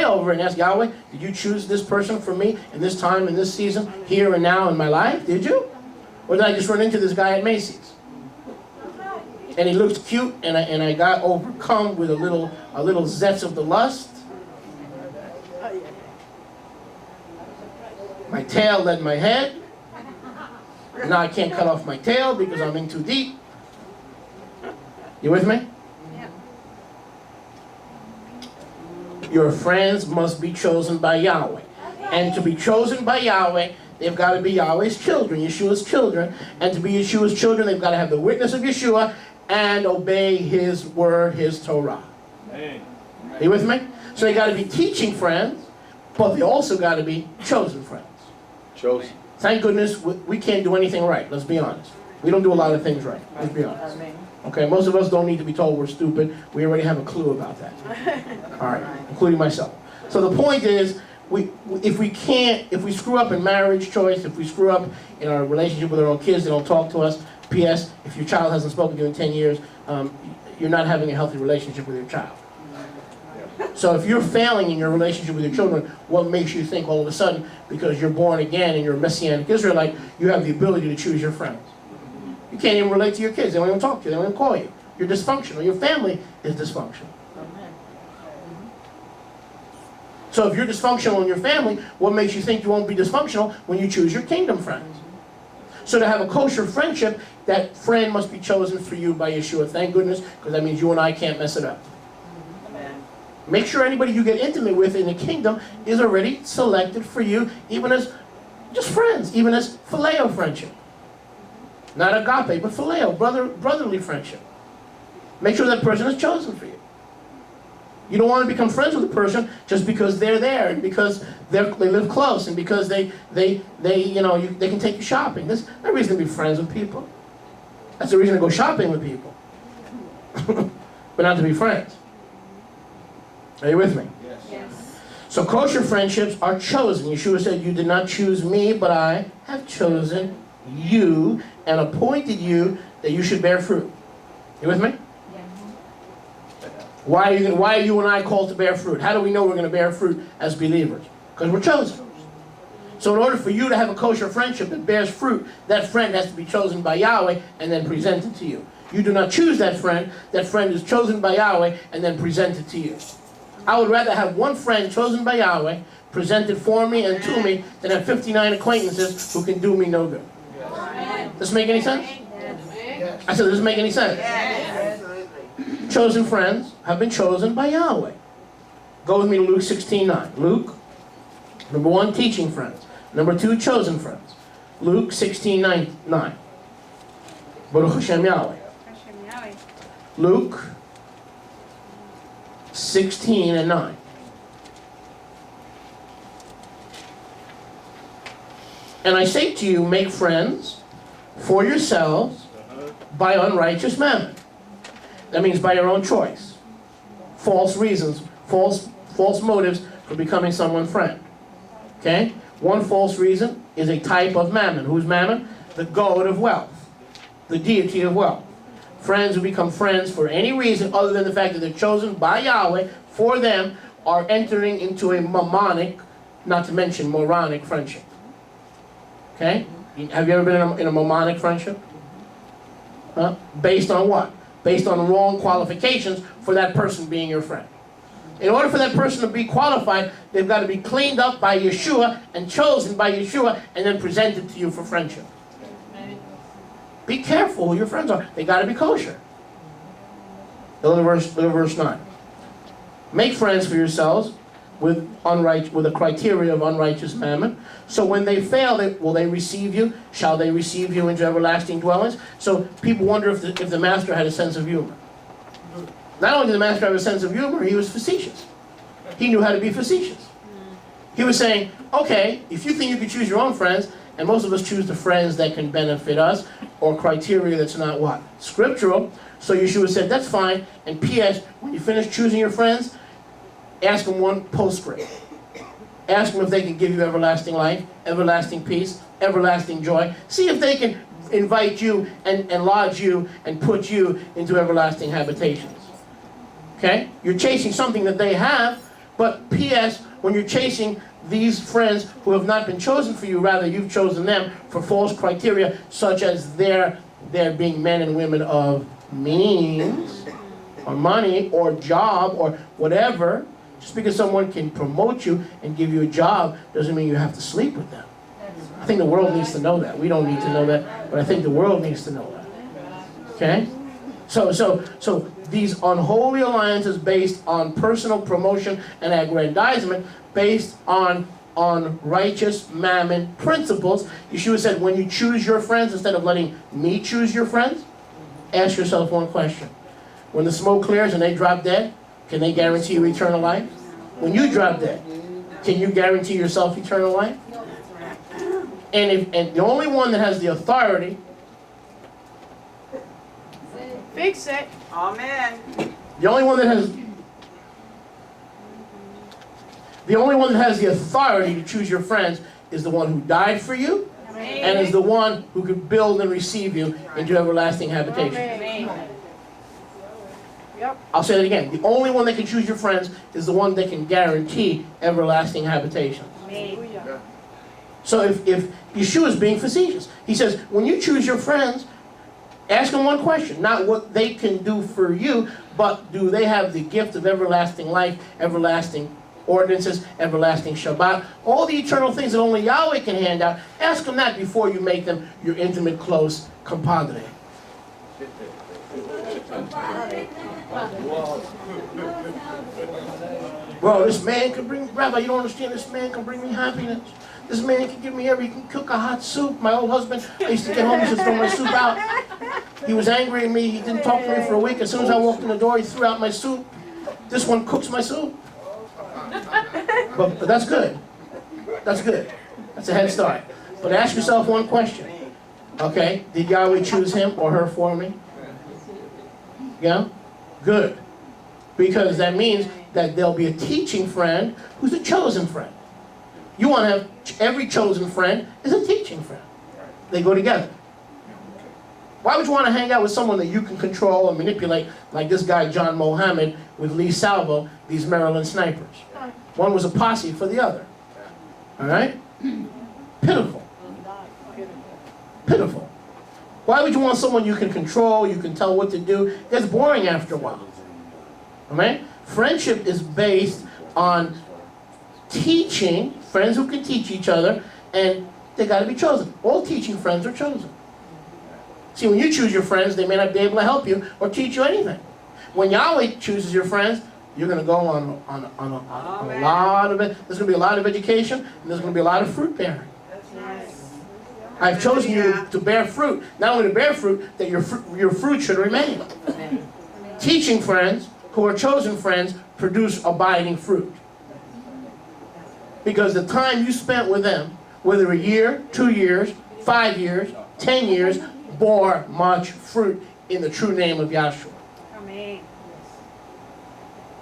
over and ask Yahweh, did you choose this person for me in this time, in this season, here and now in my life? Did you? Or did I just run into this guy at Macy's? And he looked cute, and I got overcome with a little zest of the lust. My tail led my head. Now I can't cut off my tail because I'm in too deep. You with me? Yeah. Your friends must be chosen by Yahweh. And to be chosen by Yahweh, they've got to be Yahweh's children, Yeshua's children. And to be Yeshua's children, they've got to have the witness of Yeshua and obey His word, His Torah. Amen. Are you with me? So they got to be teaching friends, but they also got to be chosen friends. Chosen. Thank goodness we can't do anything right. Let's be honest. We don't do a lot of things right. Let's be honest. Okay, most of us don't need to be told we're stupid. We already have a clue about that. All right, including myself. So the point is, if we screw up in marriage choice, if we screw up in our relationship with our own kids, they don't talk to us. P.S. If your child hasn't spoken to you in 10 years, you're not having a healthy relationship with your child. So if you're failing in your relationship with your children, what makes you think all of a sudden, because you're born again and you're a Messianic Israelite, you have the ability to choose your friends? You can't even relate to your kids. They don't even talk to you. They don't even call you. You're dysfunctional. Your family is dysfunctional. So if you're dysfunctional in your family, what makes you think you won't be dysfunctional when you choose your kingdom friends? So to have a kosher friendship, that friend must be chosen for you by Yeshua. Thank goodness, because that means you and I can't mess it up. Make sure anybody you get intimate with in the kingdom is already selected for you, even as just friends, even as phileo friendship. Not agape, but phileo, brotherly friendship. Make sure that person is chosen for you. You don't want to become friends with a person just because they're there, and because they live close, and because they can take you shopping. There's no reason to be friends with people. That's the reason to go shopping with people, but not to be friends. Are you with me? Yes. So kosher friendships are chosen. Yeshua said, you did not choose me, but I have chosen you and appointed you that you should bear fruit. You with me? Yeah. Why are you and I called to bear fruit? How do we know we're going to bear fruit as believers? Because we're chosen. So in order for you to have a kosher friendship that bears fruit, that friend has to be chosen by Yahweh and then presented to you. You do not choose that friend is chosen by Yahweh and then presented to you. I would rather have one friend chosen by Yahweh, presented for me and to me, than have 59 acquaintances who can do me no good. Does this make any sense? I said, does this make any sense? Chosen friends have been chosen by Yahweh. Go with me to Luke 16:9. Luke, number 1, teaching friends. Number 2, chosen friends. Luke 16:9. Baruch Hashem Yahweh. Luke 16:9. And I say to you, make friends for yourselves by unrighteous mammon. That means by your own choice. False reasons, false motives for becoming someone's friend. Okay? One false reason is a type of mammon. Who's mammon? The god of wealth. The deity of wealth. Friends who become friends for any reason other than the fact that they're chosen by Yahweh for them are entering into a mammonic, not to mention moronic friendship. Okay? Have you ever been in a mammonic friendship? Huh? Based on what? Based on wrong qualifications for that person being your friend. In order for that person to be qualified, they've got to be cleaned up by Yeshua and chosen by Yeshua and then presented to you for friendship. Be careful who your friends are. They got to be kosher. Look at verse 9. Make friends for yourselves with a criteria of unrighteous mammon. So when they fail, will they receive you? Shall they receive you into everlasting dwellings? So people wonder if the master had a sense of humor. Not only did the master have a sense of humor, he was facetious. He knew how to be facetious. He was saying, okay, if you think you can choose your own friends, and most of us choose the friends that can benefit us, or criteria that's not what? Scriptural. So Yeshua said, that's fine. And P.S., when you finish choosing your friends, ask them one postscript. Ask them if they can give you everlasting life, everlasting peace, everlasting joy. See if they can invite you and lodge you and put you into everlasting habitations. Okay? You're chasing something that they have, But P.S., when you're chasing these friends who have not been chosen for you, rather you've chosen them for false criteria, such as their being men and women of means, or money, or job, or whatever. Just because someone can promote you and give you a job doesn't mean you have to sleep with them. I think the world needs to know that. We don't need to know that, but I think the world needs to know that. Okay? So these unholy alliances based on personal promotion and aggrandizement, based on righteous mammon principles. Yeshua said, when you choose your friends, instead of letting me choose your friends, ask yourself one question. When the smoke clears and they drop dead, can they guarantee you eternal life? When you drop dead, can you guarantee yourself eternal life? And the only one that has the authority, fix it. Amen. the only one that has the authority to choose your friends is the one who died for you, and is the one who could build and receive you into everlasting habitation. Amen. Yep. I'll say that again. The only one that can choose your friends is the one that can guarantee everlasting habitation. Hallelujah. So if Yeshua is being facetious, he says, when you choose your friends, ask them one question. Not what they can do for you, but do they have the gift of everlasting life, everlasting ordinances, everlasting Shabbat, all the eternal things that only Yahweh can hand out. Ask them that before you make them your intimate, close compadre. Bro, this man can bring, Rabbi, you don't understand, this man can bring me happiness. This man can give me he can cook a hot soup. My old husband, I used to get home, he used to throw my soup out. He was angry at me, he didn't talk to me for a week. As soon as I walked in the door, he threw out my soup. This one cooks my soup. But that's good. That's good. That's a head start. But ask yourself one question. Okay, did Yahweh choose him or her for me? Yeah? Good. Because that means that there'll be a teaching friend who's a chosen friend. You want to have every chosen friend is a teaching friend. They go together. Why would you want to hang out with someone that you can control and manipulate, like this guy John Mohammed with Lee Salvo, these Maryland snipers? One was a posse for the other. All right? Pitiful. Pitiful. Why would you want someone you can control, you can tell what to do? It gets boring after a while. All right? Friendship is based on teaching, friends who can teach each other, and they got to be chosen. All teaching friends are chosen. See, when you choose your friends, they may not be able to help you or teach you anything. When Yahweh chooses your friends, you're going to go on a lot of it. There's going to be a lot of education, and there's going to be a lot of fruit bearing. I've chosen you to bear fruit. Not only to bear fruit, that your fruit should remain. Teaching friends, who are chosen friends, produce abiding fruit. Because the time you spent with them, whether a year, 2 years, 5 years, 10 years, bore much fruit in the true name of Yahshua. Amen.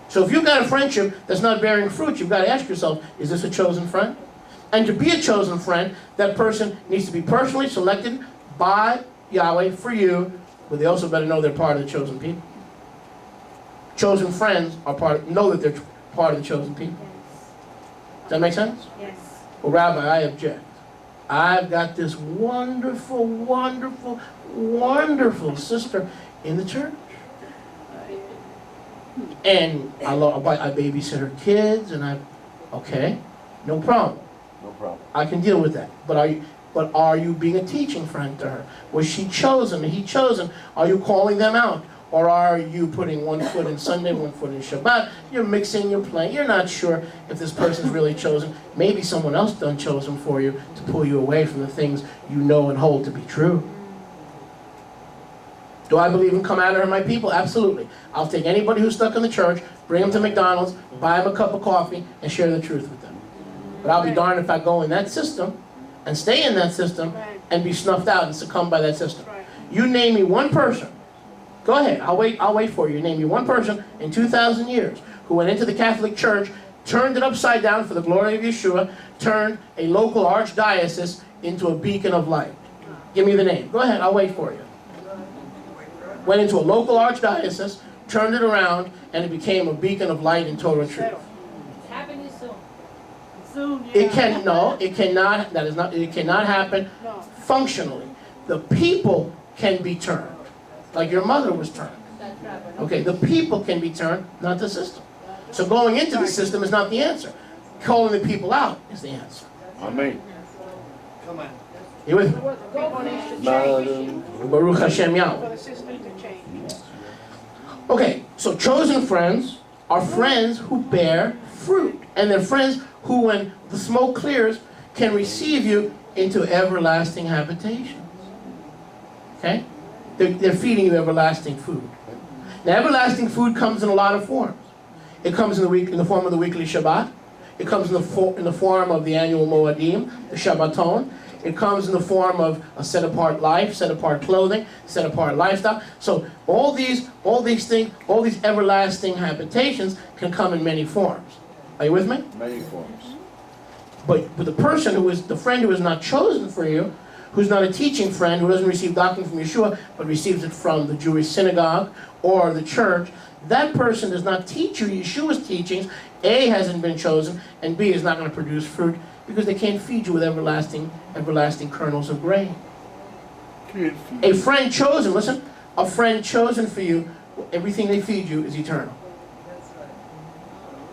So if you've got a friendship that's not bearing fruit, you've got to ask yourself, is this a chosen friend? And to be a chosen friend, that person needs to be personally selected by Yahweh for you, but they also better know they're part of the chosen people. Chosen friends are know that they're part of the chosen people. Does that make sense? Yes. Well, Rabbi, I object. I've got this wonderful, wonderful, wonderful sister in the church. And I babysit her kids, and okay, no problem. No problem. I can deal with that. But are you being a teaching friend to her? Was she chosen? He chosen? Are you calling them out? Or are you putting one foot in Sunday, one foot in Shabbat? You're mixing, you're playing. You're not sure if this person's really chosen. Maybe someone else done chosen for you to pull you away from the things you know and hold to be true. Do I believe in come out of my people? Absolutely. I'll take anybody who's stuck in the church, bring them to McDonald's, buy them a cup of coffee, and share the truth with them. But I'll be darned if I go in that system and stay in that system and be snuffed out and succumb by that system. You name me one person. Go ahead, I'll wait for you. Name me one person in 2,000 years who went into the Catholic Church, turned it upside down for the glory of Yeshua, turned a local archdiocese into a beacon of light. Give me the name. Go ahead, I'll wait for you. Went into a local archdiocese, turned it around, and it became a beacon of light and total truth. soon, It cannot, it cannot happen No. functionally. The people can be turned, like your mother was turned. Okay, the people can be turned, not the system. So going into the system is not the answer. Calling the people out is the answer. Amen. You with me? People needs to change Baruch Hashem for Yahweh. the system to change. Okay, so chosen friends are friends who bear fruit. And they're friends who, when the smoke clears, can receive you into everlasting habitations. Okay? They're feeding you everlasting food. Now, everlasting food comes in a lot of forms. It comes in the form of the weekly Shabbat. It comes in the form of the annual Moadim, the Shabbaton. It comes in the form of a set-apart life, set-apart clothing, set-apart lifestyle. So all these things, all these everlasting habitations can come in many forms. Are you with me? Many forms. But the person who is, the friend who is not chosen for you, who's not a teaching friend, who doesn't receive doctrine from Yeshua, but receives it from the Jewish synagogue or the church, that person does not teach you Yeshua's teachings. A, hasn't been chosen, and B, is not going to produce fruit because they can't feed you with everlasting kernels of grain. A friend chosen, listen, a friend chosen for you, everything they feed you is eternal.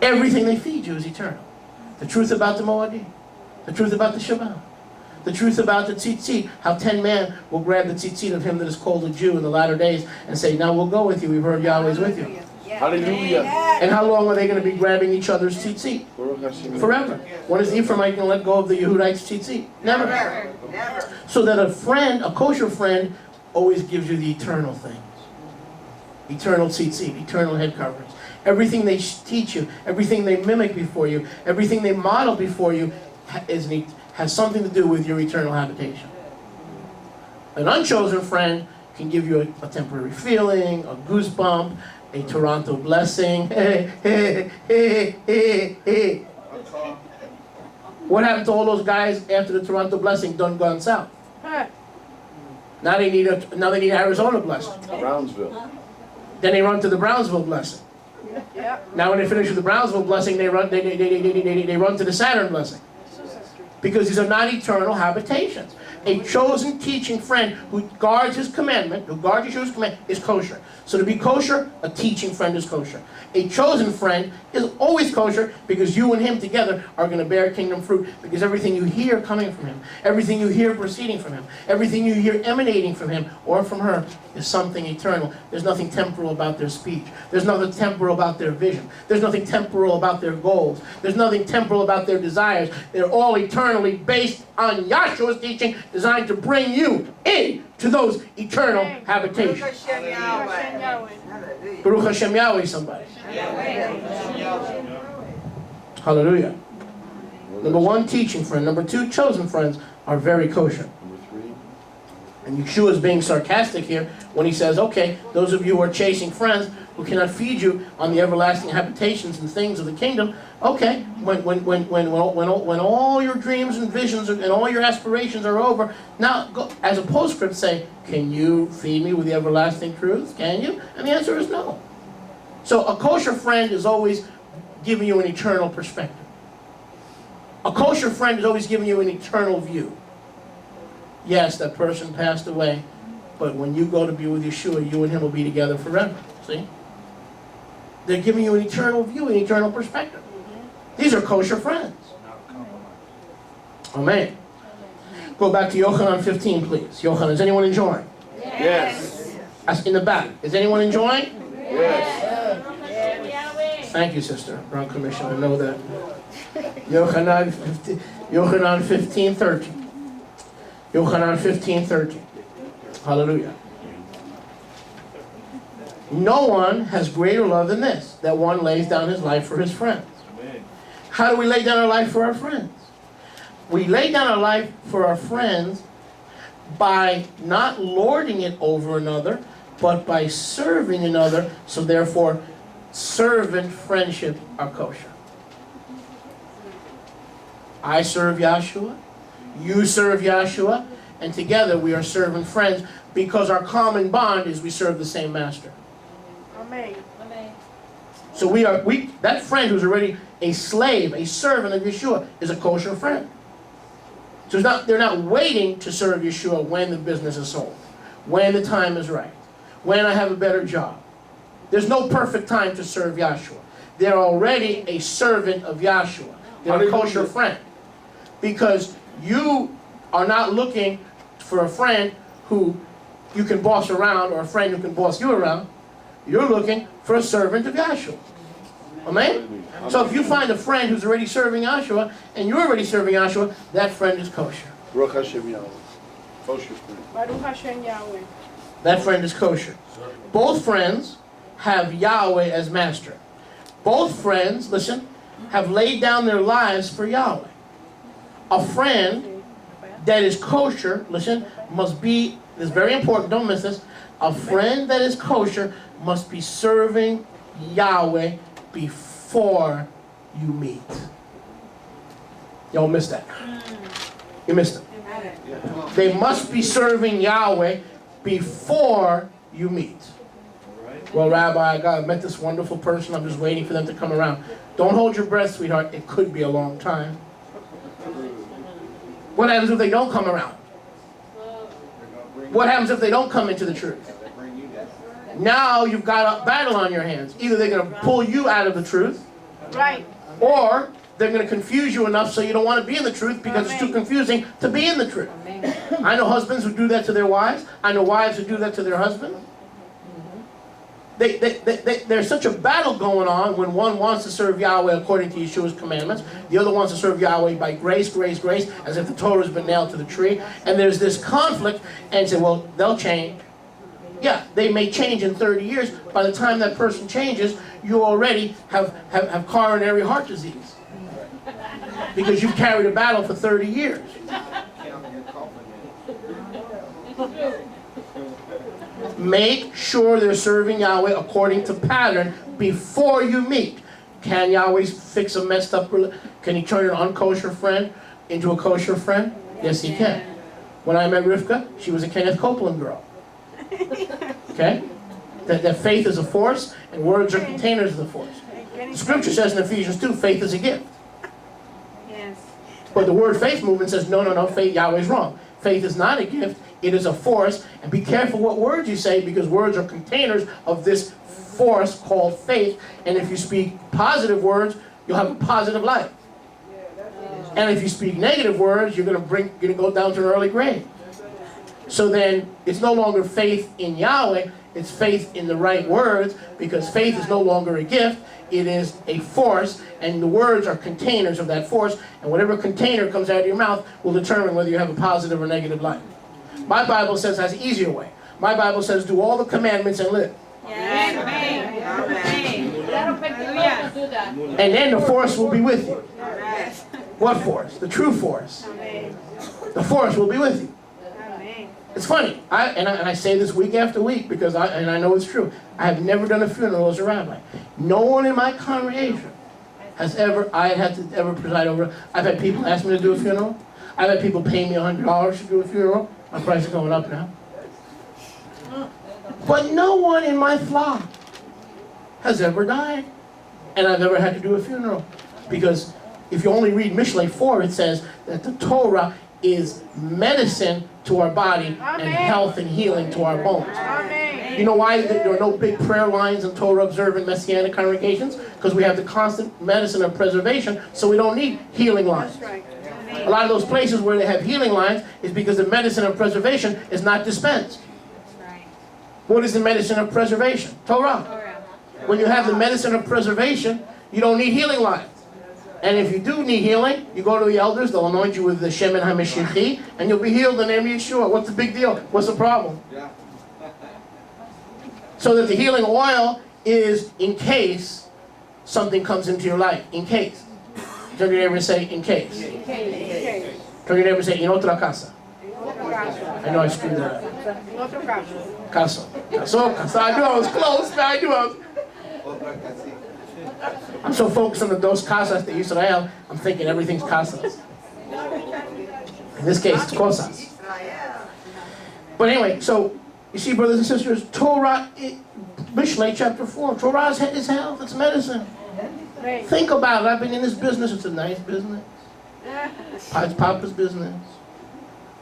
Everything they feed you is eternal. The truth about the Moadim, the truth about the Shabbat, the truth about the tzitzit, how 10 men will grab the tzitzit of him that is called a Jew in the latter days and say, now we'll go with you, we've heard Yahweh's with you. Hallelujah. And how long are they going to be grabbing each other's tzitzit? Forever. When is Ephraimite going to let go of the Yehudites' tzitzit? Never. Never. So that a friend, a kosher friend, always gives you the eternal things. Eternal tzitzit, eternal head coverings. Everything they teach you, everything they mimic before you, everything they model before you has something to do with your eternal habitation. An unchosen friend can give you a temporary feeling, a goosebump, a Toronto blessing. What happened to all those guys after the Toronto blessing done gone south? Huh. Now they need Arizona blessing. Brownsville. Then they run to the Brownsville blessing. Yeah. Now when they finish with the Brownsville blessing, they run to the Saturn blessing. Because these are not eternal habitations. A chosen teaching friend who guards his commandment, who guards Yeshua's commandment, is kosher. So to be kosher, a teaching friend is kosher. A chosen friend is always kosher because you and him together are going to bear kingdom fruit, because everything you hear coming from him, everything you hear proceeding from him, everything you hear emanating from him or from her is something eternal. There's nothing temporal about their speech. There's nothing temporal about their vision. There's nothing temporal about their goals. There's nothing temporal about their desires. They're all eternally based on Yahshua's teaching, designed to bring you in to those eternal habitations. Hashem Yahweh. Baruch Hashem Yahweh, somebody. Hallelujah. Number one, teaching friend. Number two, chosen friends are very kosher. Number three. And Yeshua is being sarcastic here when he says, okay, those of you who are chasing friends who cannot feed you on the everlasting habitations and things of the kingdom, okay, when all your dreams and visions and all your aspirations are over, now go, as a postscript, say, can you feed me with the everlasting truths? Can you? And the answer is no. So a kosher friend is always giving you an eternal perspective. A kosher friend is always giving you an eternal view. Yes, that person passed away, but when you go to be with Yeshua, you and him will be together forever. See? They're giving you an eternal view, an eternal perspective. These are kosher friends. Amen. Go back to Yochanan 15, please. Yochanan, is anyone enjoying? Yes. In the back. Is anyone enjoying? Yes. Thank you, sister. Wrong commission. I know that. Yochanan 15:13. Yochanan 15:13. Hallelujah. No one has greater love than this, that one lays down his life for his friends. How do we lay down our life for our friends? We lay down our life for our friends by not lording it over another, but by serving another. So therefore, servant friendship are kosher. I serve Yahshua, you serve Yahshua, and together we are servant friends because our common bond is we serve the same master. Amen. So that friend who's already a slave, a servant of Yeshua, is a kosher friend. So they're not waiting to serve Yeshua when the business is sold, when the time is right, when I have a better job. There's no perfect time to serve Yahshua. They're already a servant of Yahshua. They're a kosher friend. Because you are not looking for a friend who you can boss around or a friend who can boss you around. You're looking for a servant of Yahshua. Amen? So if you find a friend who's already serving Yahshua and you're already serving Yahshua, that friend is kosher. Baruch Hashem Yahweh. Kosher friend. Baruch Hashem Yahweh. That friend is kosher. Both friends have Yahweh as master. Both friends, listen, have laid down their lives for Yahweh. A friend that is kosher, listen, must be, this is very important, don't miss this. A friend that is kosher must be serving Yahweh before you meet. Y'all missed that. You missed it. They must be serving Yahweh before you meet. Well, Rabbi, I met this wonderful person. I'm just waiting for them to come around. Don't hold your breath, sweetheart. It could be a long time. What happens if they don't come around? What happens if they don't come into the truth? Now you've got a battle on your hands. Either they're going to pull you out of the truth, Right. or they're going to confuse you enough so you don't want to be in the truth because it's too confusing to be in the truth. I know husbands who do that to their wives. I know wives who do that to their husbands. There's such a battle going on when one wants to serve Yahweh according to Yeshua's commandments. The other wants to serve Yahweh by grace, grace, grace, as if the Torah has been nailed to the tree. And there's this conflict, and say, well, they'll change. Yeah, they may change in 30 years. By the time that person changes, you already have coronary heart disease. Because you've carried a battle for 30 years. Make sure they're serving Yahweh according to pattern before you meet. Can Yahweh fix a messed up relationship? Can he turn an unkosher friend into a kosher friend? Yes, he can. When I met Rivka, she was a Kenneth Copeland girl. Okay? That faith is a force and words are containers of the force. The scripture says in Ephesians 2, faith is a gift. Yes. But the word faith movement says, no, faith, Yahweh's wrong. Faith is not a gift, it is a force. And be careful what words you say, because words are containers of this force called faith. And if you speak positive words, you'll have a positive life. And if you speak negative words, you're going to go down to an early grave. So then, it's no longer faith in Yahweh, it's faith in the right words, because faith is no longer a gift, it is a force, and the words are containers of that force, and whatever container comes out of your mouth will determine whether you have a positive or negative life. My Bible says that's an easier way. My Bible says do all the commandments and live. And then the force will be with you. What force? The true force. The force will be with you. It's funny, and I say this week after week because I know it's true. I have never done a funeral as a rabbi. No one in my congregation has ever preside over. I've had people ask me to do a funeral. I've had people pay me $100 to do a funeral. My price is going up now. But no one in my flock has ever died, and I've ever had to do a funeral. Because if you only read Mishlei 4, it says that the Torah is medicine to our body and health and healing to our bones. Amen. You know why there are no big prayer lines in Torah-observant Messianic congregations? Because we have the constant medicine of preservation, so we don't need healing lines. That's right. A lot of those places where they have healing lines is because the medicine of preservation is not dispensed. What is the medicine of preservation? Torah. When you have the medicine of preservation, you don't need healing lines. And if you do need healing, you go to the elders, they'll anoint you with the Shemen HaMashiach, and you'll be healed in the name of Yeshua. What's the big deal? What's the problem? So that the healing oil is in case something comes into your life. In case. Turn your neighbor and say, in case. Okay. Turn your neighbor and say, in otra casa. Otro caso. I know I screwed that up. Otro caso. Caso. Caso. I knew I was close, man. I knew I was... I'm so focused on the dos casas de Israel, I'm thinking everything's casas. In this case, it's cosas. But anyway, so, you see, brothers and sisters, Torah, Mishlei chapter 4. Torah is health, it's medicine. Amen. Think about it. I've been in this business. It's a nice business. It's Papa's business.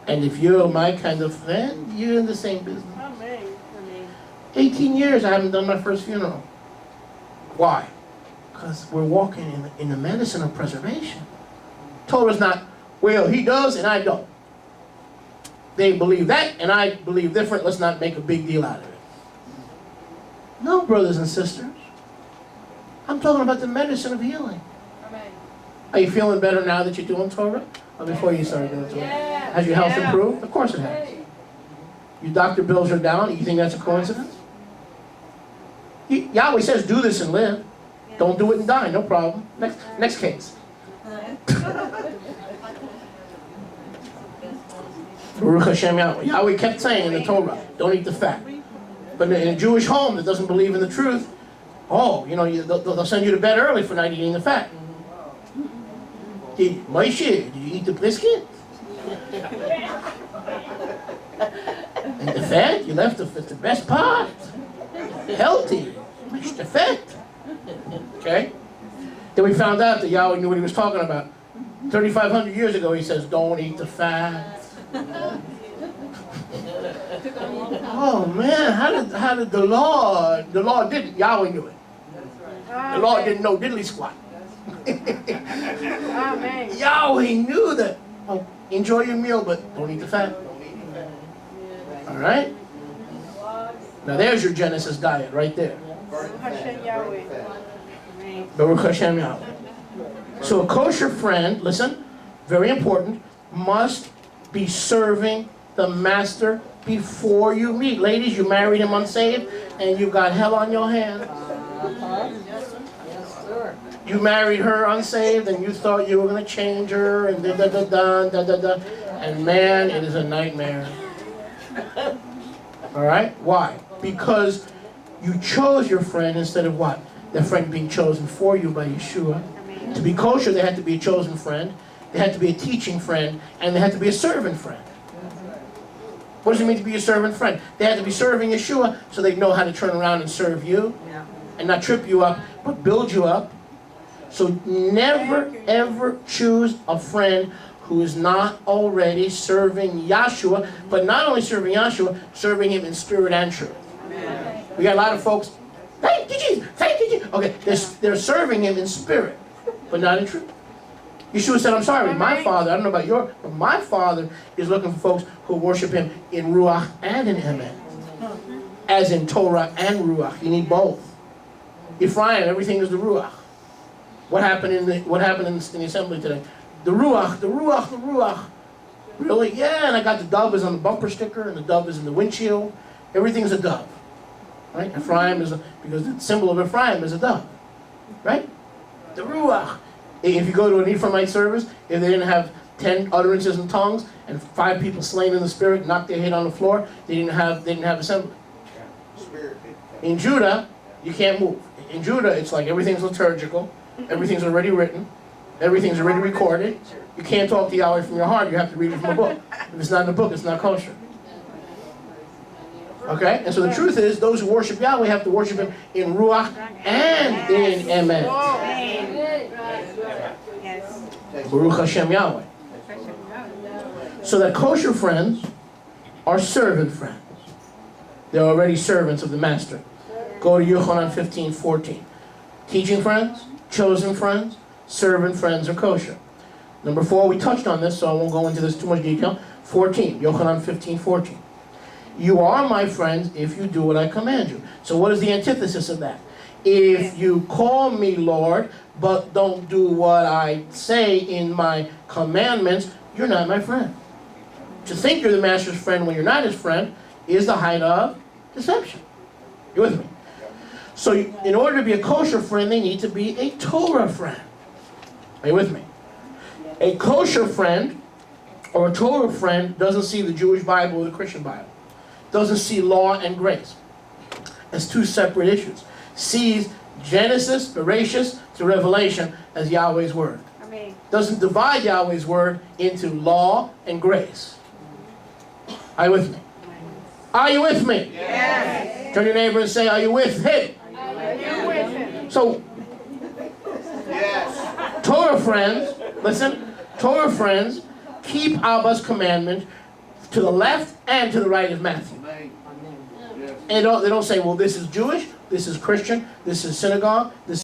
And if you're my kind of friend, you're in the same business. Amen. 18 years I haven't done my first funeral. Why? Because we're walking in the medicine of preservation. Torah's not, well, he does and I don't. They believe that and I believe different. Let's not make a big deal out of it. No, brothers and sisters. I'm talking about the medicine of healing. Amen. Are you feeling better now that you're doing Torah? Or before you started doing Torah? Yeah. Has your health Yeah. improved? Of course it has. Your doctor bills are down. You think that's a coincidence? Yahweh says, do this and live. Don't do it and die. No problem. Next case. Baruch Hashem Yahweh. Yahweh kept saying in the Torah, don't eat the fat. But in a Jewish home that doesn't believe in the truth, oh, you know, they'll send you to bed early for not eating the fat. Moshe, did you eat the brisket? And the fat, you left the best part. Healthy. Much the fat. Okay? Then we found out that Yahweh knew what he was talking about. 3,500 years ago, he says, don't eat the fat. Oh man, how did the Lord didn't, Yahweh knew it. The Lord didn't know diddly squat. Amen. Yahweh knew that. Oh, enjoy your meal, but don't eat the fat. Alright? Now there's your Genesis diet right there. Hashem Yahweh. Baruch Hashem Yahweh. So a kosher friend, listen, very important, must be serving the master before you meet. Ladies, you married him unsaved and you got hell on your hands. You married her unsaved and you thought you were going to change her and da-da-da-da. And man, it is a nightmare. Alright? Why? Because you chose your friend instead of what? The friend being chosen for you by Yeshua. To be kosher, they had to be a chosen friend. They had to be a teaching friend. And they had to be a servant friend. What does it mean to be a servant friend? They had to be serving Yeshua so they'd know how to turn around and serve you. And not trip you up, but build you up. So never ever choose a friend who is not already serving Yahshua, but not only serving Yahshua, serving him in spirit and truth. Amen. We got a lot of folks, thank you Jesus, thank you Jesus. Okay, they're serving him in spirit, but not in truth. Yeshua said, I'm sorry, my Father, I don't know about your, but my Father is looking for folks who worship him in Ruach and in Emet. As in Torah and Ruach. You need both. Ephraim, everything is the Ruach. What happened in the assembly today? The Ruach, the Ruach, the Ruach. Really? Yeah, and I got the dove is on the bumper sticker, and the dove is in the windshield. Everything's a dove. Right? Ephraim is because the symbol of Ephraim is a dove. Right? The Ruach. If you go to an Ephraimite service, if they didn't have 10 utterances in tongues and 5 people slain in the spirit, knocked their head on the floor, they didn't have assembly. In Judah, you can't move. In Judah, it's like everything's liturgical, everything's already written, everything's already recorded. You can't talk to Yahweh from your heart, you have to read it from a book. If it's not in the book, it's not kosher. Okay? And so the truth is, those who worship Yahweh have to worship him in Ruach and in Emet. Baruch Hashem Yahweh. So that kosher friends are servant friends. They're already servants of the master. Go to Yochanan 15:14. Teaching friends, chosen friends, servant friends are kosher. Number 4, we touched on this, so I won't go into this too much detail. 14, Yochanan 15:14. You are my friends if you do what I command you. So what is the antithesis of that? If you call me Lord, but don't do what I say in my commandments, you're not my friend. To think you're the master's friend when you're not his friend is the height of deception. You with me? So in order to be a kosher friend, they need to be a Torah friend. Are you with me? A kosher friend or a Torah friend doesn't see the Jewish Bible or the Christian Bible. Doesn't see law and grace as two separate issues. Sees Genesis, Bereshit, to Revelation as Yahweh's word. Amen. Doesn't divide Yahweh's word into law and grace. Are you with me? Are you with me? Yes. him. Turn to your neighbor and say, are you with him? Are you with him? So, Yes. Torah friends, listen, Torah friends keep Abba's commandment to the left and to the right of Matthew. And they don't say, well, this is Jewish, this is Christian, this is synagogue, this